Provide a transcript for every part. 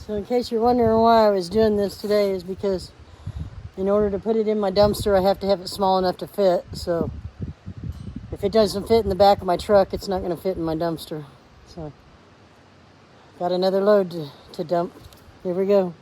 So in case you're wondering why I was doing this today is because in order to put it in my dumpster, I have to have it small enough to fit. So if it doesn't fit in the back of my truck, it's not going to fit in my dumpster. So got another load to dump. Here we go.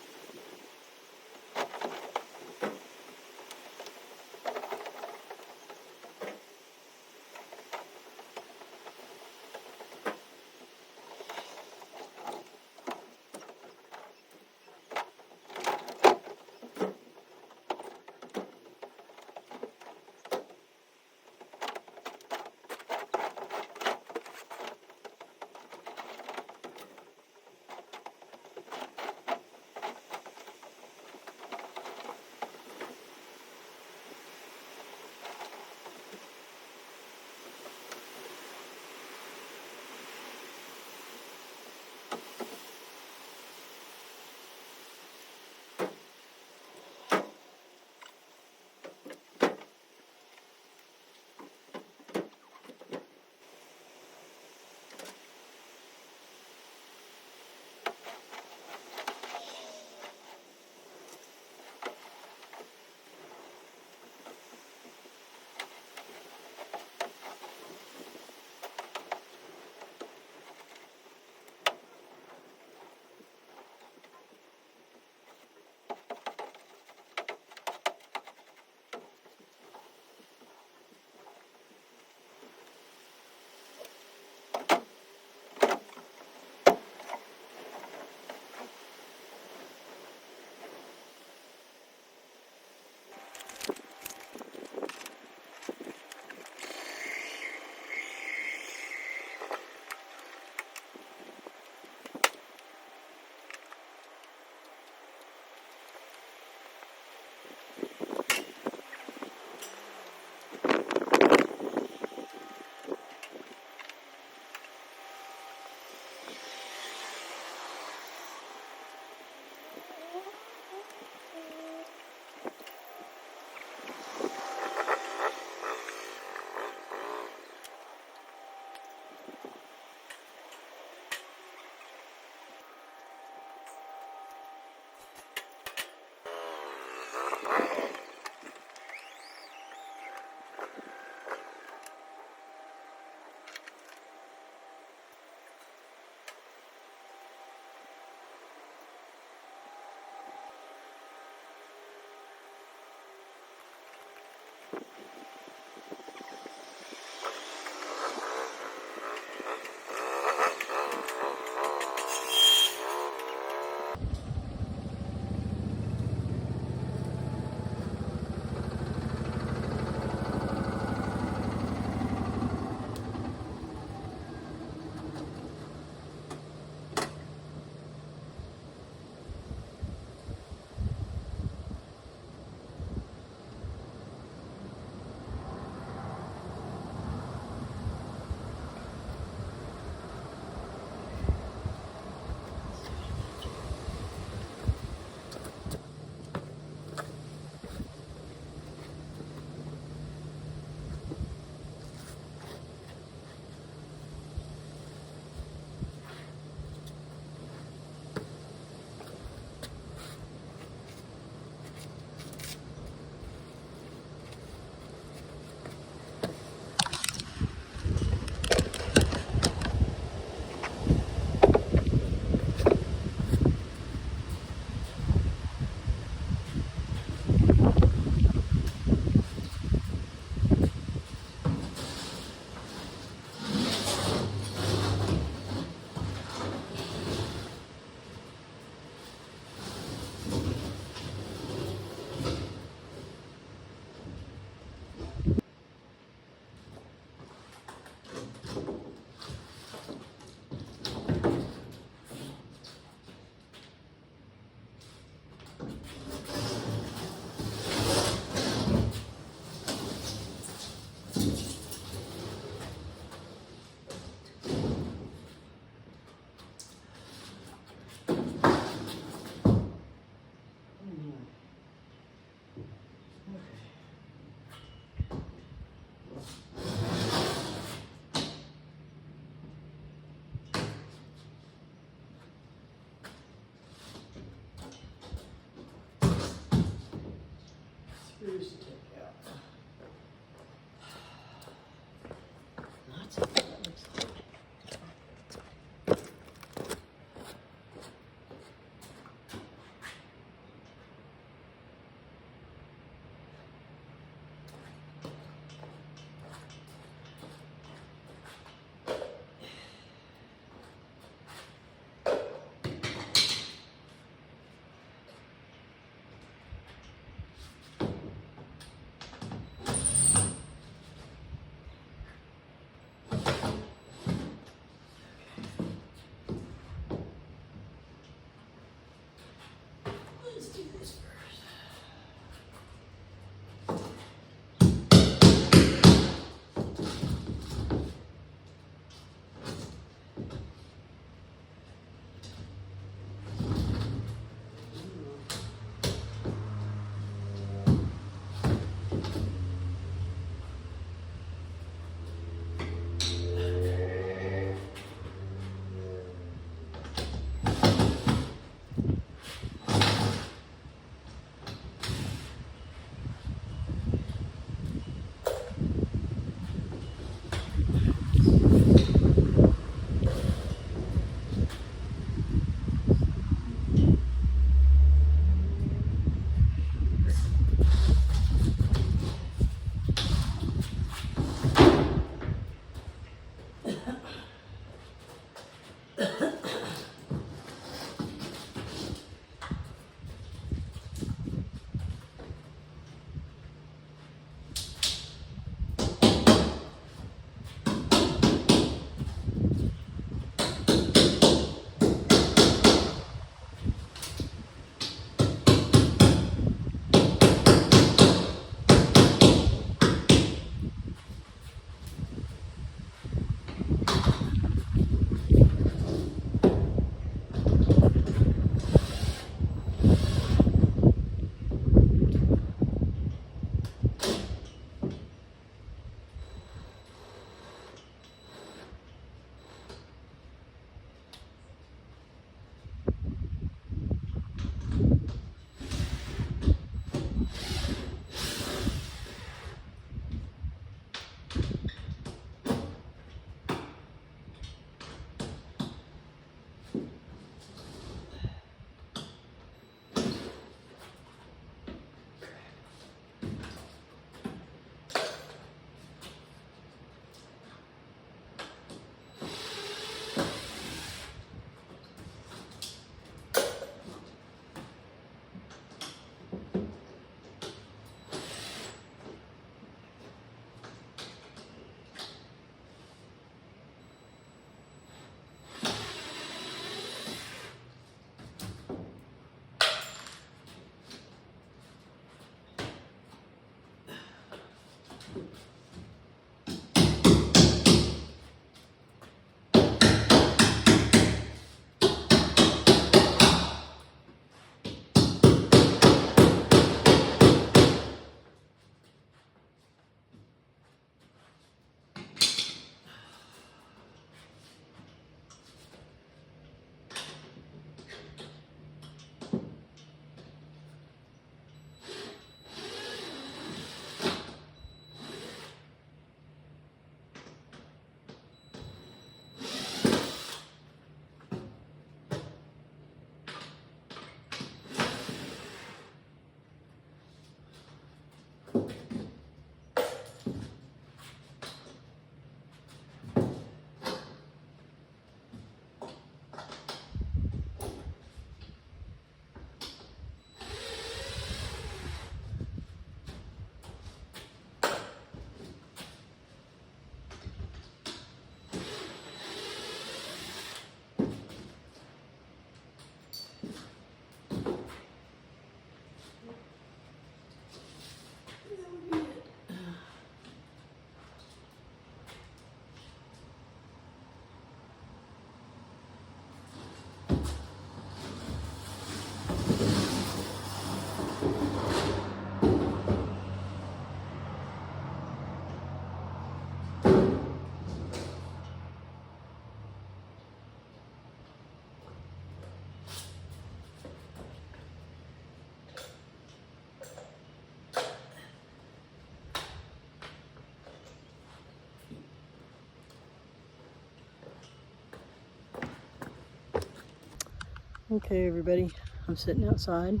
Okay, everybody, I'm sitting outside.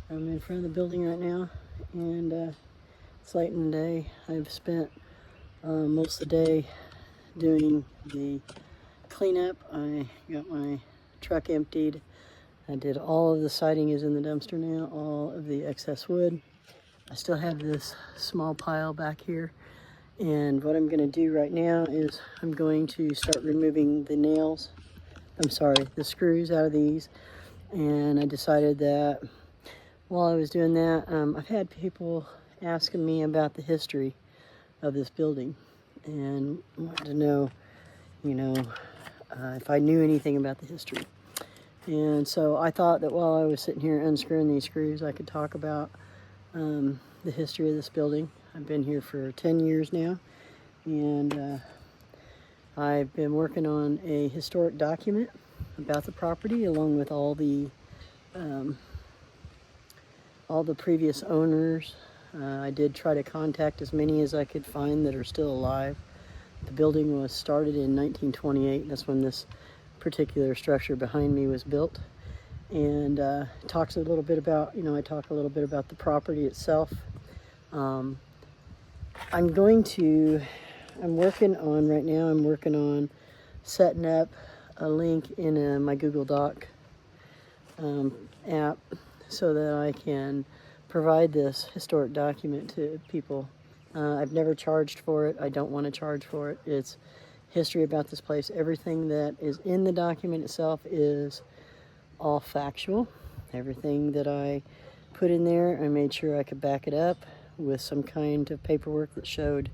I'm in front of the building right now, and it's late in the day. I've spent most of the day doing the cleanup. I got my truck emptied. I did all of the siding is in the dumpster now, all of the excess wood. I still have this small pile back here. And what I'm going to do right now is I'm going to start removing the nails. The screws out of these. And I decided that while I was doing that, I've had people asking me about the history of this building and wanted to know, if I knew anything about the history. And so I thought that while I was sitting here unscrewing these screws, I could talk about the history of this building. I've been here for 10 years now, and I've been working on a historic document about the property along with all the previous owners. I did try to contact as many as I could find that are still alive. The building was started in 1928. That's when this particular structure behind me was built. And talks a little bit about, I talk a little bit about the property itself. I'm working on setting up a link in my Google Doc app so that I can provide this historic document to people. I've never charged for it. I don't want to charge for it. It's history about this place. Everything that is in the document itself is all factual. Everything that I put in there, I made sure I could back it up with some kind of paperwork that showed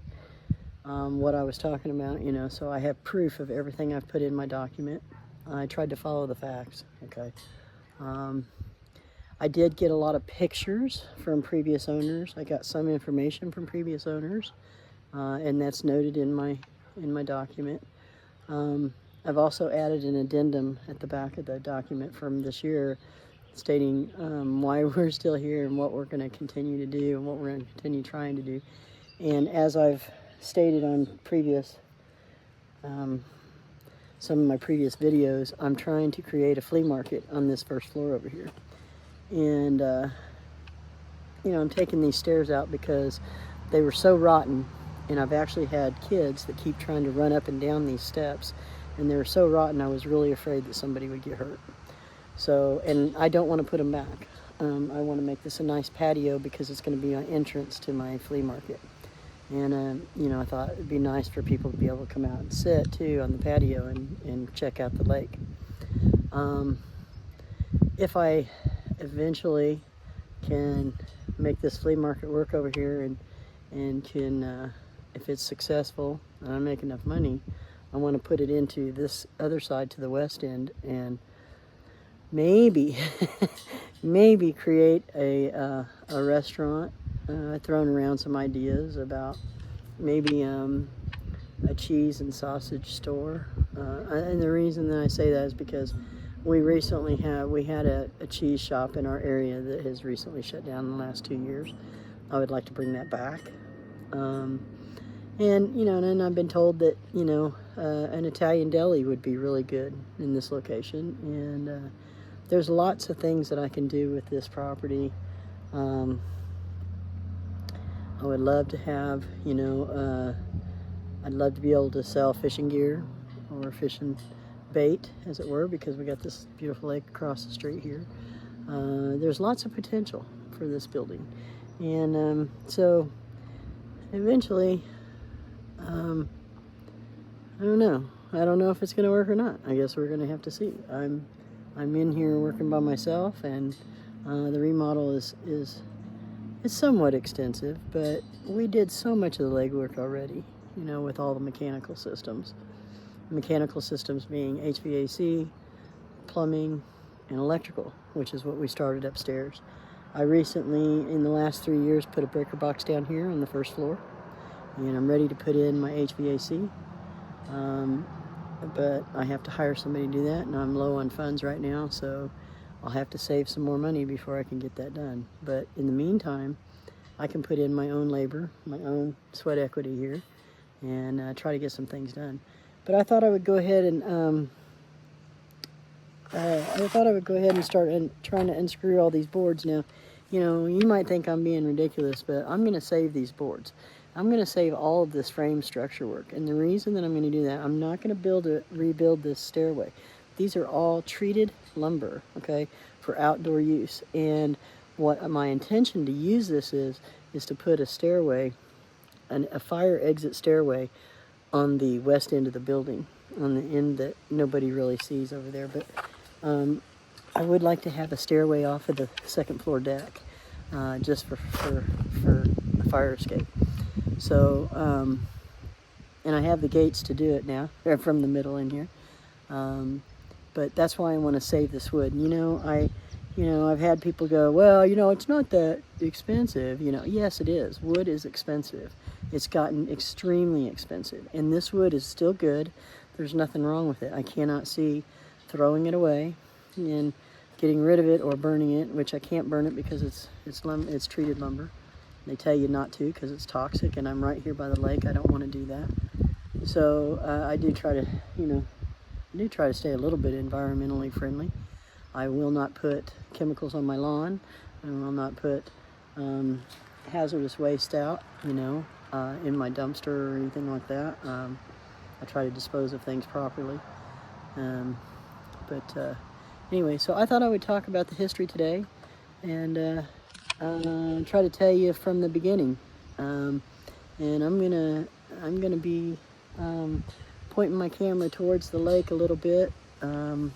what I was talking about, so I have proof of everything I've put in my document. I tried to follow the facts, okay? I did get a lot of pictures from previous owners. I got some information from previous owners, and that's noted in my document. I've also added an addendum at the back of the document from this year stating why we're still here and what we're going to continue to do and what we're going to continue trying to do. And as I've stated on some of my previous videos, I'm trying to create a flea market on this first floor over here. And, I'm taking these stairs out because they were so rotten, and I've actually had kids that keep trying to run up and down these steps, and they were so rotten I was really afraid that somebody would get hurt. So, and I don't want to put them back. I want to make this a nice patio because it's going to be an entrance to my flea market. And, I thought it'd be nice for people to be able to come out and sit, too, on the patio and check out the lake. If I eventually can make this flea market work over here and can, if it's successful and I make enough money, I want to put it into this other side to the west end and maybe create a restaurant. I've thrown around some ideas about maybe a cheese and sausage store. And the reason that I say that is because we had a cheese shop in our area that has recently shut down in the last 2 years. I would like to bring that back. And then I've been told that, an Italian deli would be really good in this location. And there's lots of things that I can do with this property. I would love to have, I'd love to be able to sell fishing gear or fishing bait, as it were, because we got this beautiful lake across the street here. There's lots of potential for this building. And so eventually, I don't know. I don't know if it's going to work or not. I guess we're going to have to see. I'm in here working by myself, and the remodel is somewhat extensive, but we did so much of the legwork already, with all the mechanical systems. Mechanical systems being HVAC, plumbing, and electrical, which is what we started upstairs. I recently, in the last 3 years, put a breaker box down here on the first floor, and I'm ready to put in my HVAC. But I have to hire somebody to do that, and I'm low on funds right now, so I'll have to save some more money before I can get that done. But in the meantime, I can put in my own labor, my own sweat equity here, and try to get some things done. But I thought I would go ahead and I thought I would go ahead and start trying to unscrew all these boards now. You know, you might think I'm being ridiculous, but I'm going to save these boards. I'm going to save all of this frame structure work. And the reason that I'm going to do that, I'm not going to rebuild this stairway. These are all treated lumber, okay, for outdoor use. And what my intention to use this is to put a stairway, a fire exit stairway on the west end of the building, on the end that nobody really sees over there. But I would like to have a stairway off of the second floor deck, just for a fire escape. So, and I have the gates to do it now. They're from the middle in here. But that's why I want to save this wood. I've had people go, well, it's not that expensive. Yes, it is. Wood is expensive. It's gotten extremely expensive. And this wood is still good. There's nothing wrong with it. I cannot see throwing it away and getting rid of it or burning it, which I can't burn it because it's treated lumber. They tell you not to because it's toxic, and I'm right here by the lake. I don't want to do that. So I do try to stay a little bit environmentally friendly. I will not put chemicals on my lawn. I will not put hazardous waste out, in my dumpster or anything like that. I try to dispose of things properly. Anyway, so I thought I would talk about the history today and try to tell you from the beginning. And I'm gonna be pointing my camera towards the lake a little bit, and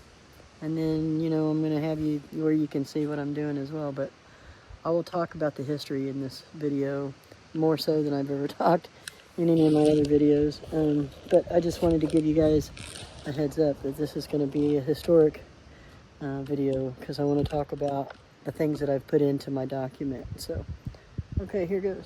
then I'm gonna have you where you can see what I'm doing as well. But I will talk about the history in this video more so than I've ever talked in any of my other videos. But I just wanted to give you guys a heads up that this is going to be a historic video because I want to talk about the things that I've put into my document. So, okay, here goes.